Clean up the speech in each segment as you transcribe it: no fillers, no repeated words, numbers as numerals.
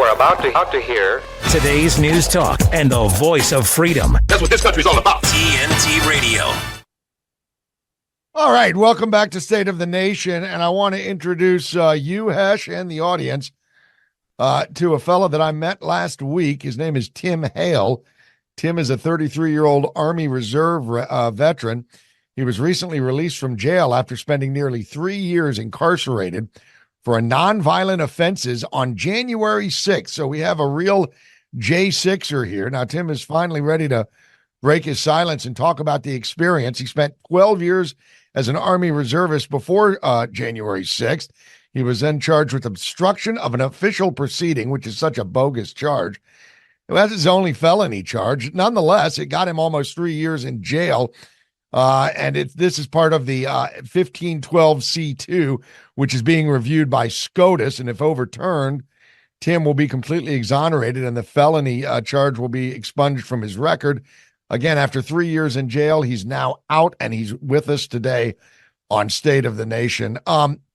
are about to hear today's news talk and the voice of freedom. That's what this country's all about. TNT Radio. All right, welcome back to State of the Nation, and I want to introduce you, Hesh, and the audience to a fellow that I met last week. His name is Tim Hale. Tim is a 33-year-old Army Reserve veteran. He was recently released from jail after spending nearly 3 years incarcerated for nonviolent offenses on January 6th. So we have a real J6er here. Now, Tim is finally ready to break his silence and talk about the experience. He spent 12 years as an Army reservist before January 6th. He was then charged with obstruction of an official proceeding, which is such a bogus charge. That's his only felony charge. Nonetheless, it got him almost 3 years in jail. And this is part of the 1512C2, which is being reviewed by SCOTUS. And if overturned, Tim will be completely exonerated and the felony charge will be expunged from his record. Again, after 3 years in jail, he's now out and he's with us today on State of the Nation.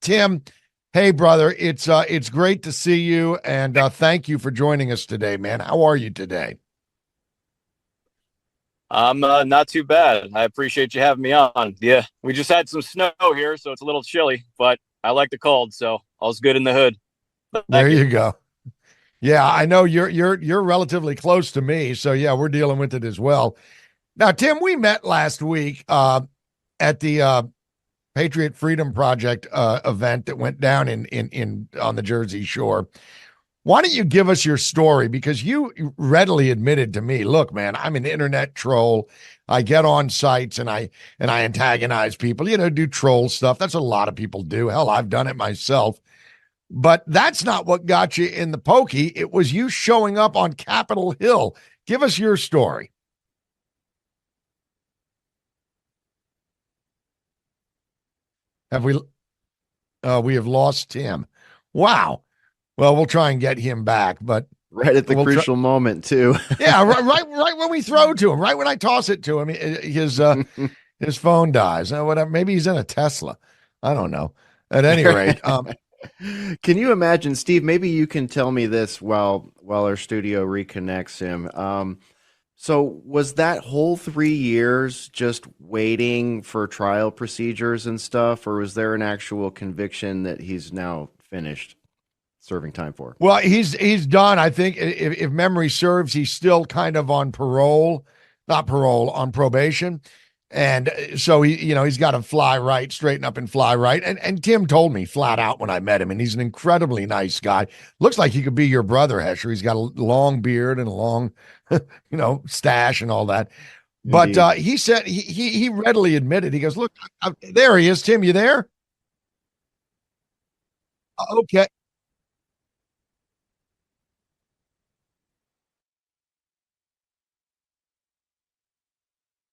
Tim, hey, brother, it's great to see you, and thank you for joining us today, man. How are you today? I'm not too bad. I appreciate you having me on. Yeah, we just had some snow here, so it's a little chilly, but I like the cold, so all's good in the hood. There you go. Yeah, I know you're relatively close to me, so yeah, we're dealing with it as well. Now, Tim, we met last week at the Patriot Freedom Project event that went down in on the Jersey Shore. Why don't you give us your story? Because you readily admitted to me, look, man, I'm an internet troll. I get on sites and I antagonize people, do troll stuff. That's what a lot of people do. Hell, I've done it myself. But that's not what got you in the pokey. It was you showing up on Capitol Hill. Give us your story. We have lost Tim. Wow. Well, we'll try and get him back, but right at the crucial moment too. Yeah, right when we throw to him, right when I toss it to him, his phone dies. Whatever. Maybe he's in a Tesla. I don't know. At any rate, can you imagine, Steve? Maybe you can tell me this while our studio reconnects him. So was that whole 3 years just waiting for trial procedures and stuff, or was there an actual conviction that he's now finished serving time for? Well, he's done. I think if memory serves, he's still kind of on on probation. And so he's got to fly right, straighten up and fly right. And Tim told me flat out when I met him, and he's an incredibly nice guy. Looks like he could be your brother, Hesher. He's got a long beard and a long, stash and all that. But he said he readily admitted, he goes, look, there he is. Tim, you there? Okay.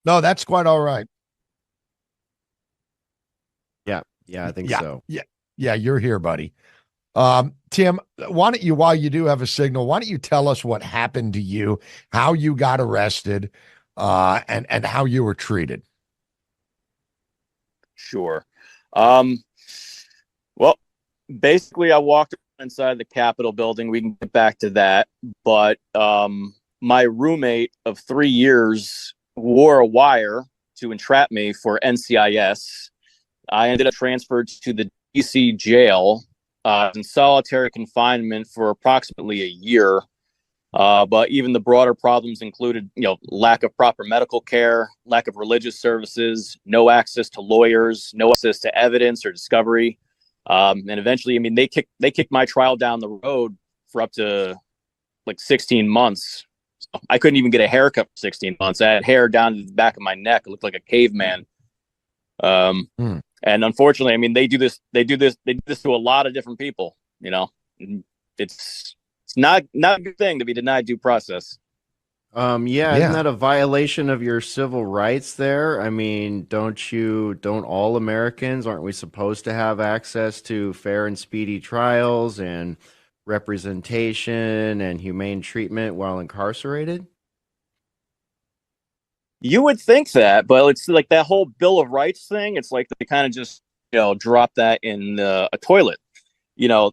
No, that's quite all right. Yeah, I think so. Yeah, you're here, buddy. Tim, why don't you, while you do have a signal, why don't you tell us what happened to you, how you got arrested, and how you were treated? Sure. Well, basically, I walked inside the Capitol building. We can get back to that. But my roommate of 3 years wore a wire to entrap me for NCIS. I ended up transferred to the DC jail in solitary confinement for approximately a year. But even the broader problems included, lack of proper medical care, lack of religious services, no access to lawyers, no access to evidence or discovery. And eventually, they kicked my trial down the road for up to 16 months. So I couldn't even get a haircut for 16 months. I had hair down to the back of my neck. It looked like a caveman. And unfortunately, they do this to a lot of different people. It's not a good thing to be denied due process. Isn't that a violation of your civil rights there? Don't all Americans, aren't we supposed to have access to fair and speedy trials and representation and humane treatment while incarcerated? You would think that, but it's like that whole Bill of Rights thing. It's like they kind of just, drop that in a toilet. I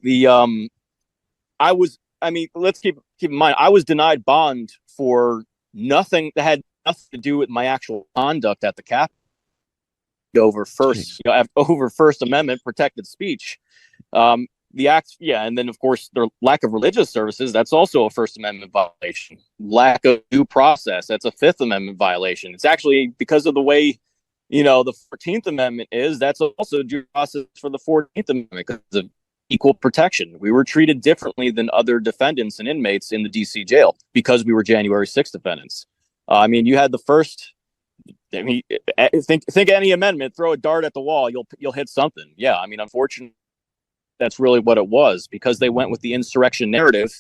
was I mean, let's keep in mind, I was denied bond for nothing that had nothing to do with my actual conduct at the Capitol over over First Amendment protected speech. The act, yeah, and then of course the lack of religious services, that's also a First Amendment violation. Lack of due process, that's a Fifth Amendment violation. It's actually because of the way, the 14th Amendment is, that's also due process for the 14th Amendment because of equal protection. We were treated differently than other defendants and inmates in the DC jail because we were January 6th defendants. I mean, you had the first. I mean, think any amendment, throw a dart at the wall, you'll hit something. Yeah, I mean, unfortunately, that's really what it was because they went with the insurrection narrative.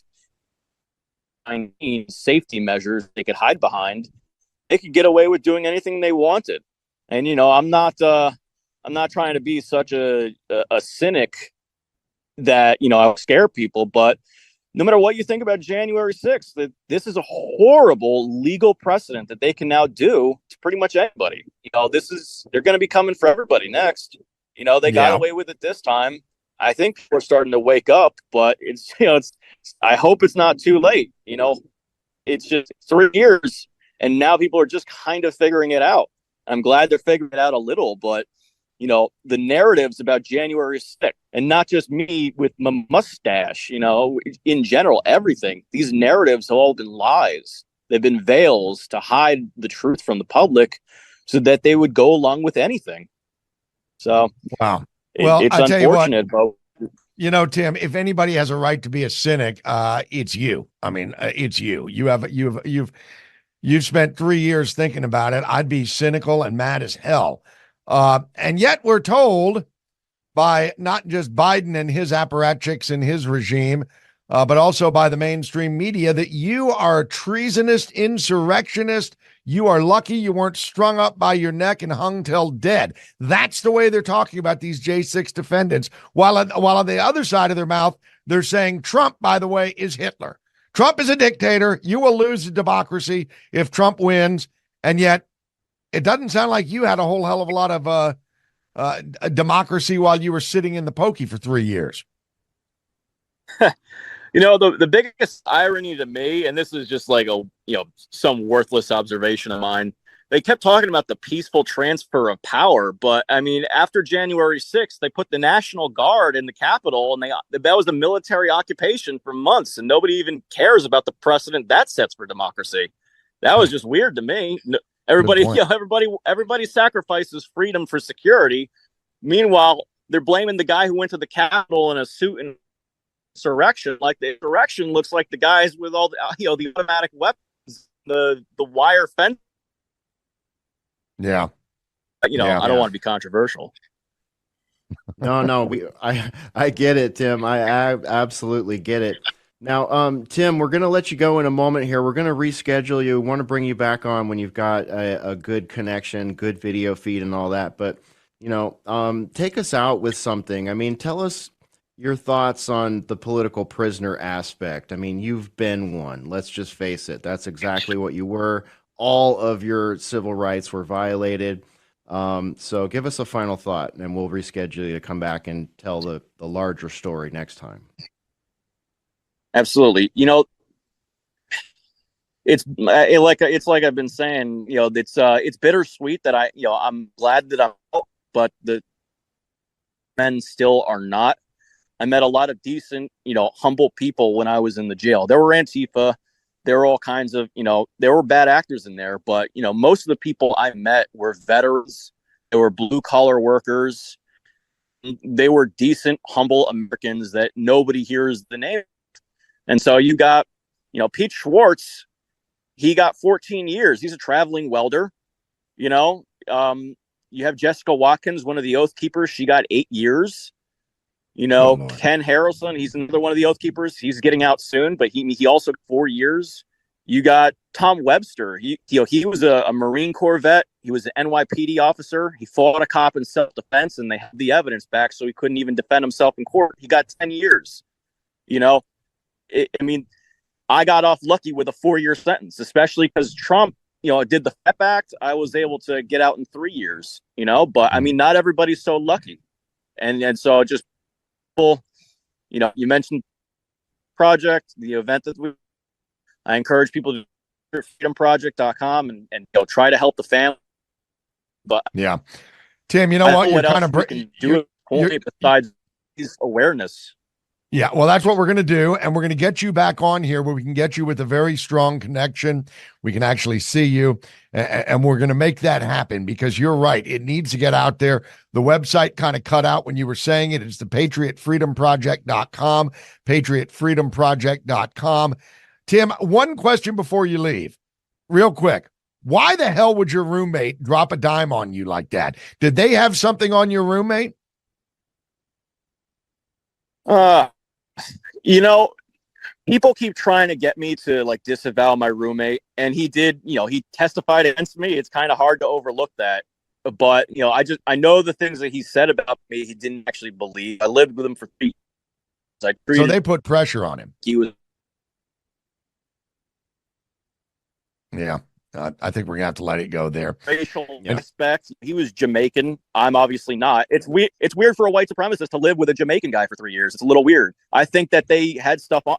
Safety measures they could hide behind, they could get away with doing anything they wanted. And I'm not trying to be such a cynic that I'll scare people, but no matter what you think about January 6th, that this is a horrible legal precedent that they can now do to pretty much anybody. They're going to be coming for everybody next. They got away with it this time. I think we're starting to wake up, but I hope it's not too late. It's just 3 years and now people are just kind of figuring it out. I'm glad they're figuring it out a little, but the narratives about January 6th, and not just me with my mustache, in general, everything, these narratives have all been lies. They've been veils to hide the truth from the public so that they would go along with anything. So, wow. Well, it's I tell unfortunate, but Tim, if anybody has a right to be a cynic, it's you. I mean, it's you. You've spent 3 years thinking about it. I'd be cynical and mad as hell. And yet we're told by not just Biden and his apparatchiks and his regime, but also by the mainstream media that you are a treasonous insurrectionist. You are lucky you weren't strung up by your neck and hung till dead. That's the way they're talking about these J6 defendants. While on the other side of their mouth, they're saying Trump, by the way, is Hitler. Trump is a dictator. You will lose the democracy if Trump wins. And yet it doesn't sound like you had a whole hell of a lot of democracy while you were sitting in the pokey for 3 years. The biggest irony to me, and this is just like some worthless observation of mine, they kept talking about the peaceful transfer of power, but I mean, after January 6th, they put the National Guard in the Capitol, and that was a military occupation for months, and nobody even cares about the precedent that sets for democracy. That was just weird to me. Everybody sacrifices freedom for security. Meanwhile, they're blaming the guy who went to the Capitol in a suit and insurrection. Like the insurrection looks like the guys with all the automatic weapons, the wire fence. Yeah. I don't want to be controversial. No, I get it, Tim. I absolutely get it. Now, Tim, we're going to let you go in a moment here. We're going to reschedule you. We want to bring you back on when you've got a good connection, good video feed and all that. But, take us out with something. I mean, tell us your thoughts on the political prisoner aspect. I mean, you've been one. Let's just face it. That's exactly what you were. All of your civil rights were violated. So give us a final thought, and we'll reschedule you to come back and tell the larger story next time. Absolutely. It's like I've been saying, it's bittersweet that I'm glad that I'm out, but the men still are not. I met a lot of decent, humble people when I was in the jail. There were Antifa, there were all kinds of, there were bad actors in there, but most of the people I met were veterans. They were blue collar workers. They were decent, humble Americans that nobody hears the name. And so you got, Pete Schwartz, he got 14 years. He's a traveling welder. You have Jessica Watkins, one of the Oath Keepers. She got 8 years. Ken Harrelson, he's another one of the Oath Keepers. He's getting out soon, but he also got 4 years. You got Tom Webster. He was a Marine Corps vet. He was an NYPD officer. He fought a cop in self-defense, and they had the evidence back, so he couldn't even defend himself in court. He got 10 years. I got off lucky with a 4-year sentence, especially because Trump, did the FEP Act. I was able to get out in 3 years, but I mean, not everybody's so lucky. And so just, you mentioned Project, the event I encourage people to go to freedomproject.com and try to help the family. But yeah, Tim, you know I what? don't know You're what kind else of we can do at this point besides awareness. Yeah, well, that's what we're going to do. And we're going to get you back on here where we can get you with a very strong connection. We can actually see you. And we're going to make that happen because you're right. It needs to get out there. The website kind of cut out when you were saying it. It's the patriotfreedomproject.com, patriotfreedomproject.com. Tim, one question before you leave, real quick. Why the hell would your roommate drop a dime on you like that? Did they have something on your roommate? You know, people keep trying to get me to like disavow my roommate, and he did, he testified against me. It's kind of hard to overlook that. But, I know the things that he said about me, he didn't actually believe. I lived with him for 3 years. So they put pressure on him. He was. Yeah. I think we're gonna have to let it go there. Racial aspect. He was Jamaican. I'm obviously not. It's weird. It's weird for a white supremacist to live with a Jamaican guy for 3 years. It's a little weird. I think that they had stuff on.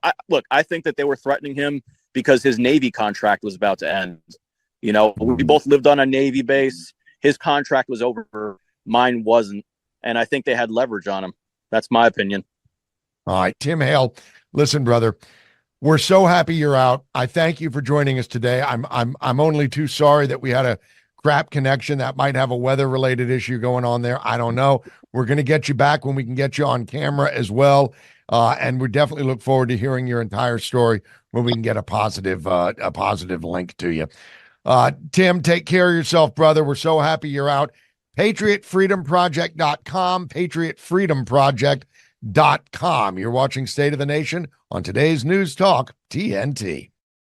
I think that they were threatening him because his Navy contract was about to end. We both lived on a Navy base. His contract was over. Mine wasn't, and I think they had leverage on him. That's my opinion. All right, Tim Hale. Listen, brother. We're so happy you're out. I thank you for joining us today. I'm only too sorry that we had a crap connection that might have a weather-related issue going on there. I don't know. We're going to get you back when we can get you on camera as well. And we definitely look forward to hearing your entire story when we can get a positive link to you. Tim, take care of yourself, brother. We're so happy you're out. PatriotFreedomProject.com, PatriotFreedomProject.com. You're watching State of the Nation on today's News Talk TNT.